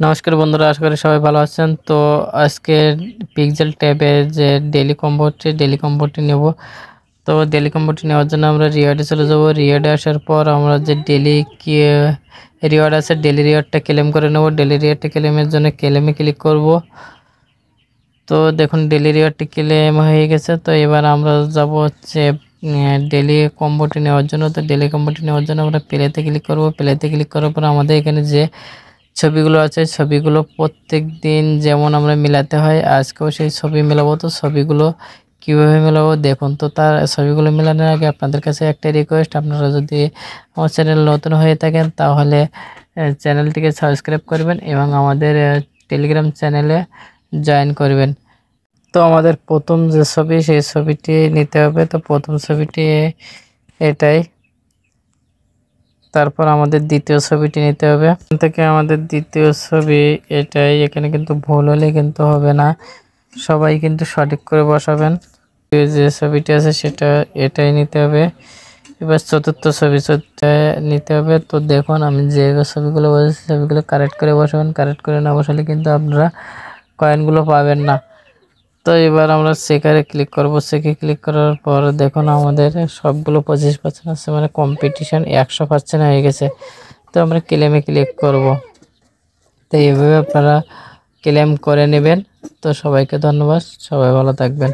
নমস্কার বন্ধুরা, আশা করি সবাই ভালো আছেন। তো আজকে পিক্সেল ট্যাবে যে ডেলি কম্বোটি নেব। তো ডেলি কম্বোটি নেওয়ার জন্য আমরা রিওয়ার্ডে চলে যাব। রিওয়ার্ডে আসার পর আমরা যে ডেলি কি রিওয়ার্ড আছে, ডেলি রিওয়ার্ডটা ক্লেম করে নেব। ডেলি রিওয়ার্ডটা ক্লেমের জন্য ক্লেমে ক্লিক করব। তো দেখুন ডেলি রিওয়ার্ডটি ক্লেম হয়ে গেছে। তো এবার আমরা যাব হচ্ছে ডেলি কম্বোটি নেওয়ার জন্য। তো ডেলি কম্বোটি নেওয়ার জন্য আমরা প্লেতে ক্লিক করব। প্লেতে ক্লিক করার পর আমাদের এখানে যে ছবিগুলো আছে, ছবিগুলো প্রত্যেক দিন যেমন আমরা মেলাতে হয়, আজকেও সেই ছবি মেলাবো। তো ছবিগুলো কীভাবে মেলাবো দেখুন। তো তার ছবিগুলো মেলানোর আগে আপনাদের কাছে একটা রিকোয়েস্ট, আপনারা যদি আমার চ্যানেল নতুন হয়ে থাকেন তাহলে চ্যানেলটিকে সাবস্ক্রাইব করবেন এবং আমাদের টেলিগ্রাম চ্যানেলে জয়েন করবেন। তো আমাদের প্রথম যে ছবি, সেই ছবিটি নিতে হবে। তো প্রথম ছবিটি এটাই। তারপর আমাদের দ্বিতীয় ছবিটি নিতে হবে। এখান থেকে আমাদের দ্বিতীয় ছবি এটাই। এখানে কিন্তু ভুল হলে কিন্তু হবে না, সবাই কিন্তু সঠিক করে বসাবেন। যে ছবিটি আছে সেটা এটাই নিতে হবে। এবার চতুর্থ ছবিটা নিতে হবে। তো দেখুন আমি যে ছবিগুলো বসেছি ছবিগুলো কারেক্ট করে বসাবেন। কারেক্ট করে না বসালে কিন্তু আপনারা কয়েনগুলো পাবেন না। তো এবার আমরা চেকারে ক্লিক করব। চেকে ক্লিক করার পর দেখুন আমাদের সবগুলো 25% আছে, মানে কম্পিটিশন 100% হয়ে গেছে। তো আমরা ক্লেমে ক্লিক করব। তো এইভাবে আপনারা ক্লেম করে নেবেন। তো সবাইকে ধন্যবাদ, সবাই ভালো থাকবেন।